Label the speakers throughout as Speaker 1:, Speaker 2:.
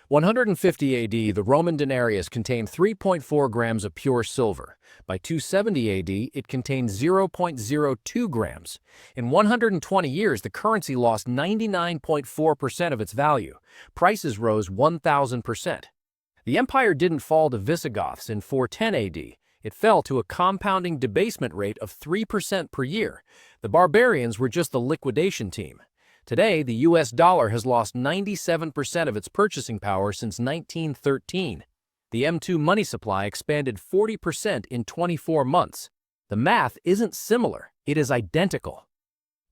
Speaker 1: 150 AD, the Roman denarius contained 3.4 grams of pure silver. By 270 AD, it contained 0.02 grams. In 120 years, the currency lost 99.4% of its value. Prices rose 1,000%. The empire didn't fall to Visigoths in 410 AD. It fell to a compounding debasement rate of 3% per year. The barbarians were just the liquidation team. Today, the US dollar has lost 97% of its purchasing power since 1913. The M2 money supply expanded 40% in 24 months. The math isn't similar, it is identical.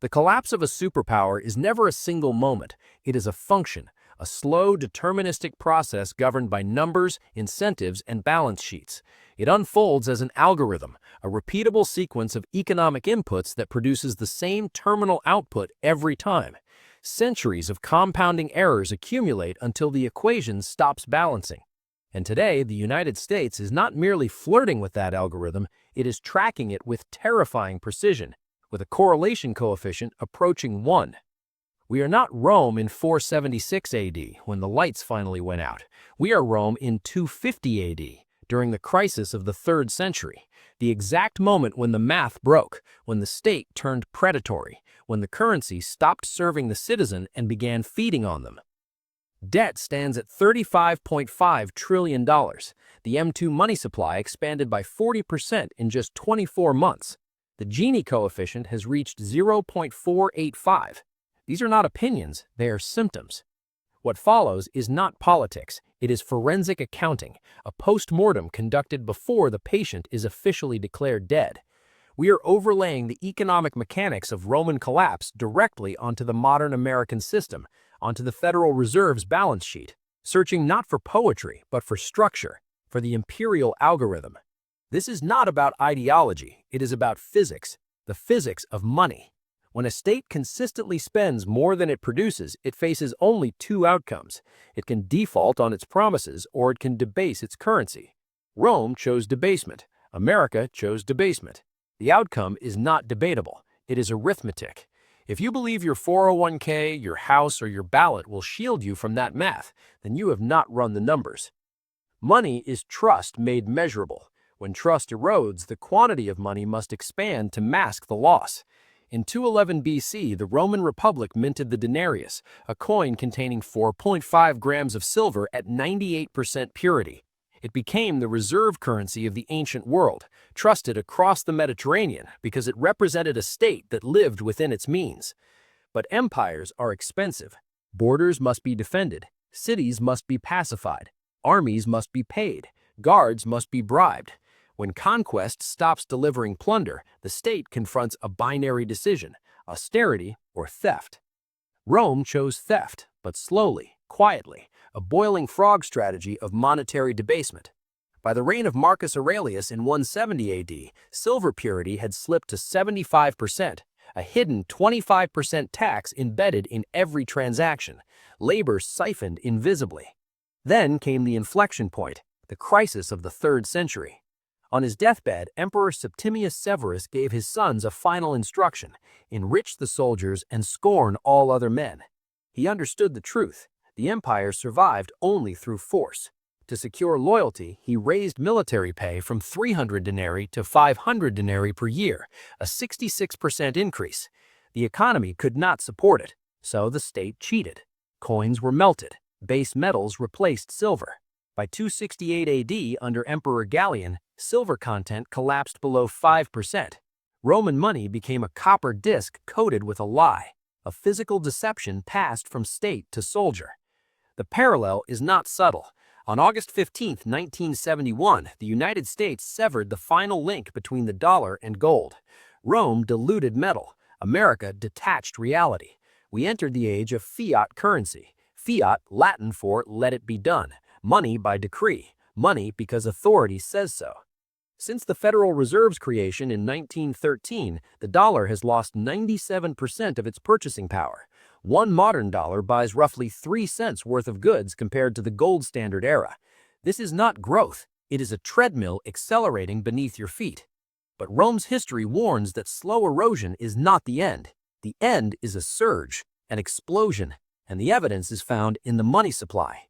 Speaker 1: The collapse of a superpower is never a single moment. It is a function, a slow, deterministic process governed by numbers, incentives, and balance sheets. It unfolds as an algorithm, a repeatable sequence of economic inputs that produces the same terminal output every time. Centuries of compounding errors accumulate until the equation stops balancing. And today, the United States is not merely flirting with that algorithm, it is tracking it with terrifying precision, with a correlation coefficient approaching 1. We are not Rome in 476 AD, when the lights finally went out. We are Rome in 250 AD, during the crisis of the 3rd century, the exact moment when the math broke, when the state turned predatory, when the currency stopped serving the citizen and began feeding on them. Debt stands at $35.5 trillion. The M2 money supply expanded by 40% in just 24 months. The Gini coefficient has reached 0.485. These are not opinions, they are symptoms. What follows is not politics, it is forensic accounting, a post-mortem conducted before the patient is officially declared dead. We are overlaying the economic mechanics of Roman collapse directly onto the modern American system, onto the Federal Reserve's balance sheet, searching not for poetry, but for structure, for the imperial algorithm. This is not about ideology, it is about physics, the physics of money. When a state consistently spends more than it produces, it faces only two outcomes. It can default on its promises, or it can debase its currency. Rome chose debasement. America chose debasement. The outcome is not debatable. It is arithmetic. If you believe your 401k, your house, or your ballot will shield you from that math, then you have not run the numbers. Money is trust made measurable. When trust erodes, the quantity of money must expand to mask the loss. In 211 BC, the Roman Republic minted the denarius, a coin containing 4.5 grams of silver at 98% purity. It became the reserve currency of the ancient world, trusted across the Mediterranean because it represented a state that lived within its means. But empires are expensive. Borders must be defended, cities must be pacified, armies must be paid, guards must be bribed. When conquest stops delivering plunder, the state confronts a binary decision, austerity or theft. Rome chose theft, but slowly, quietly, a boiling frog strategy of monetary debasement. By the reign of Marcus Aurelius in 170 AD, silver purity had slipped to 75%, a hidden 25% tax embedded in every transaction, labor siphoned invisibly. Then came the inflection point, the crisis of the 3rd century. On his deathbed, Emperor Septimius Severus gave his sons a final instruction: enrich the soldiers and scorn all other men. He understood the truth. The empire survived only through force. To secure loyalty, he raised military pay from 300 denarii to 500 denarii per year, a 66% increase. The economy could not support it, so the state cheated. Coins were melted. Base metals replaced silver. By 268 AD, under Emperor Gallian, silver content collapsed below 5%. Roman money became a copper disc coated with a lie, a physical deception passed from state to soldier. The parallel is not subtle. On August 15, 1971, the United States severed the final link between the dollar and gold. Rome diluted metal. America detached reality. We entered the age of fiat currency. Fiat, Latin for let it be done. Money by decree. Money because authority says so. Since the Federal Reserve's creation in 1913, the dollar has lost 97% of its purchasing power. One modern dollar buys roughly 3 cents worth of goods compared to the gold standard era. This is not growth, it is a treadmill accelerating beneath your feet. But Rome's history warns that slow erosion is not the end. The end is a surge, an explosion, and the evidence is found in the money supply.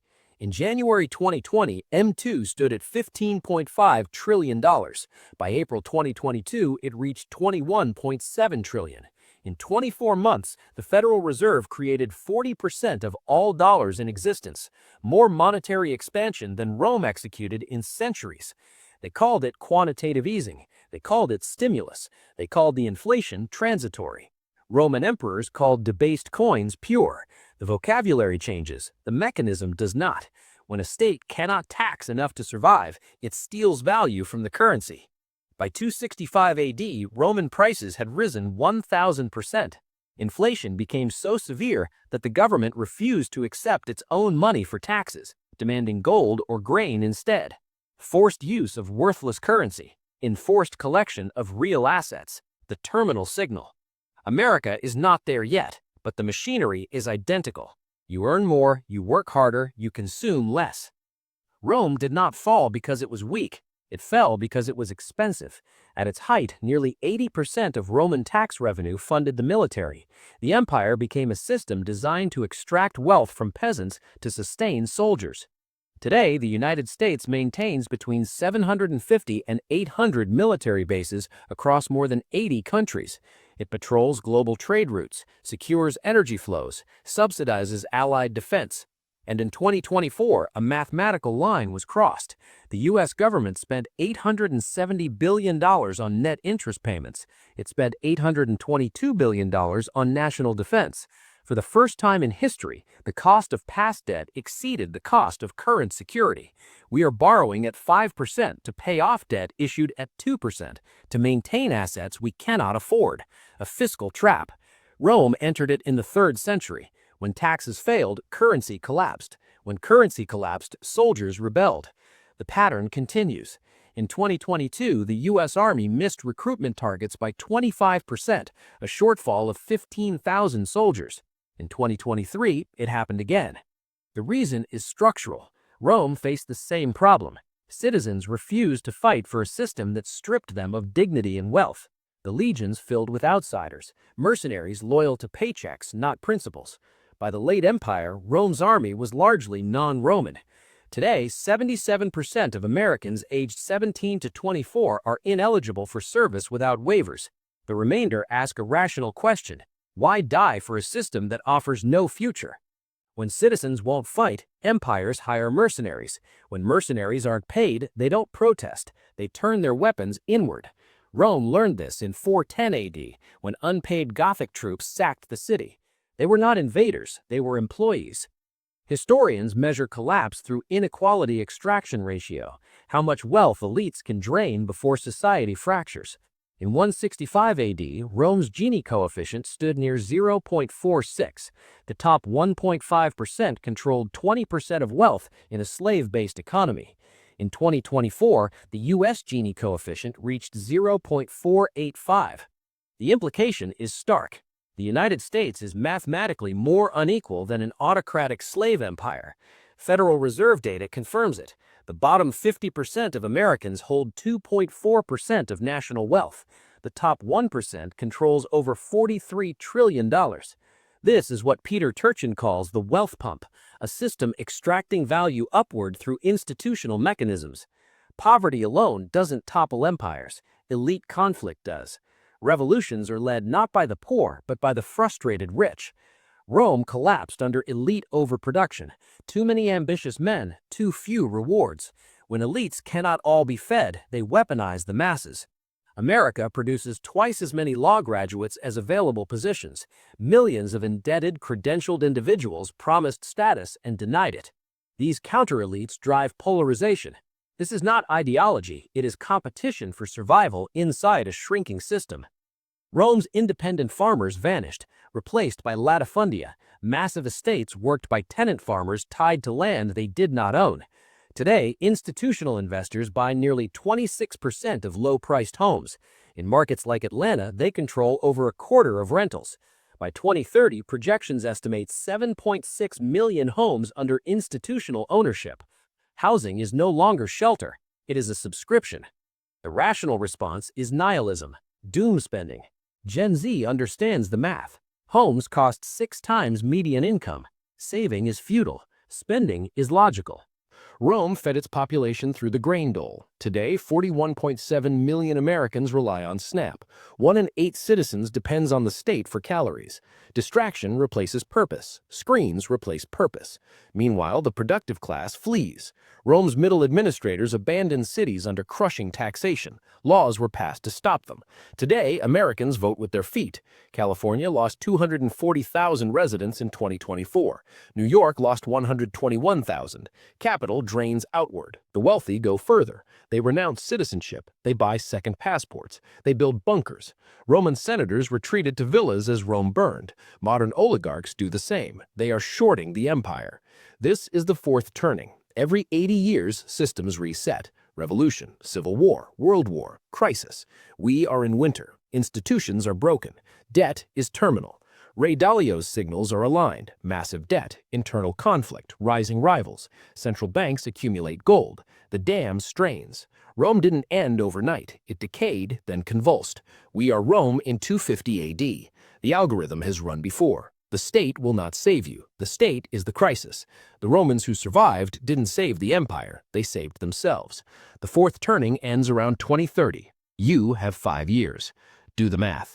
Speaker 1: In January 2020, M2 stood at $15.5 trillion. By April 2022, it reached $21.7 trillion. In 24 months, the Federal Reserve created 40% of all dollars in existence, more monetary expansion than Rome executed in centuries. They called it quantitative easing. They called it stimulus. They called the inflation transitory. Roman emperors called debased coins pure. The vocabulary changes, the mechanism does not. When a state cannot tax enough to survive, it steals value from the currency. By 265 AD, Roman prices had risen 1,000%. Inflation became so severe that the government refused to accept its own money for taxes, demanding gold or grain instead. Forced use of worthless currency, enforced collection of real assets, the terminal signal. America is not there yet, but the machinery is identical. You earn more, you work harder, you consume less. Rome did not fall because it was weak. It fell because it was expensive. At its height, nearly 80% of Roman tax revenue funded the military. The empire became a system designed to extract wealth from peasants to sustain soldiers. Today, the United States maintains between 750 and 800 military bases across more than 80 countries. It patrols global trade routes, secures energy flows, subsidizes allied defense. And in 2024, a mathematical line was crossed. The U.S. government spent $870 billion on net interest payments. It spent $822 billion on national defense. For the first time in history, the cost of past debt exceeded the cost of current security. We are borrowing at 5% to pay off debt issued at 2%, to maintain assets we cannot afford. A fiscal trap. Rome entered it in the 3rd century. When taxes failed, currency collapsed. When currency collapsed, soldiers rebelled. The pattern continues. In 2022, the U.S. Army missed recruitment targets by 25%, a shortfall of 15,000 soldiers. In 2023, it happened again. The reason is structural. Rome faced the same problem. Citizens refused to fight for a system that stripped them of dignity and wealth. The legions filled with outsiders, mercenaries loyal to paychecks, not principles. By the late empire, Rome's army was largely non-Roman. Today, 77% of Americans aged 17 to 24 are ineligible for service without waivers. The remainder ask a rational question. Why die for a system that offers no future? When citizens won't fight, empires hire mercenaries. When mercenaries aren't paid, they don't protest. They turn their weapons inward. Rome learned this in 410 AD, when unpaid Gothic troops sacked the city. They were not invaders, they were employees. Historians measure collapse through inequality extraction ratio, how much wealth elites can drain before society fractures. In 165 AD, Rome's Gini coefficient stood near 0.46. The top 1.5% controlled 20% of wealth in a slave-based economy. In 2024, the U.S. Gini coefficient reached 0.485. The implication is stark. The United States is mathematically more unequal than an autocratic slave empire. Federal Reserve data confirms it. The bottom 50% of Americans hold 2.4% of national wealth. The top 1% controls over $43 trillion. This is what Peter Turchin calls the wealth pump, a system extracting value upward through institutional mechanisms. Poverty alone doesn't topple empires. Elite conflict does. Revolutions are led not by the poor, but by the frustrated rich. Rome collapsed under elite overproduction. Too many ambitious men, too few rewards. When elites cannot all be fed, they weaponize the masses. America produces twice as many law graduates as available positions. Millions of indebted, credentialed individuals promised status and denied it. These counter-elites drive polarization. This is not ideology, it is competition for survival inside a shrinking system. Rome's independent farmers vanished, replaced by latifundia, massive estates worked by tenant farmers tied to land they did not own. Today, institutional investors buy nearly 26% of low-priced homes. In markets like Atlanta, they control over a quarter of rentals. By 2030, projections estimate 7.6 million homes under institutional ownership. Housing is no longer shelter, it is a subscription. The rational response is nihilism, doom spending. Gen Z understands the math. Homes cost 6 times median income. Saving is futile. Spending is logical. Rome fed its population through the grain dole. Today, 41.7 million Americans rely on SNAP. 1 in 8 citizens depends on the state for calories. Distraction replaces purpose. Screens replace purpose. Meanwhile, the productive class flees. Rome's middle administrators abandoned cities under crushing taxation. Laws were passed to stop them. Today, Americans vote with their feet. California lost 240,000 residents in 2024. New York lost 121,000. Capital drains outward. The wealthy go further. They renounce citizenship. They buy second passports. They build bunkers. Roman senators retreated to villas as Rome burned. Modern oligarchs do the same. They are shorting the empire. This is the fourth turning. Every 80 years, systems reset. Revolution, civil war, world war, crisis. We are in winter. Institutions are broken. Debt is terminal. Ray Dalio's signals are aligned. Massive debt, internal conflict, rising rivals. Central banks accumulate gold. The dam strains. Rome didn't end overnight. It decayed, then convulsed. We are Rome in 250 AD. The algorithm has run before. The state will not save you. The state is the crisis. The Romans who survived didn't save the empire. They saved themselves. The fourth turning ends around 2030. You have 5 years. Do the math.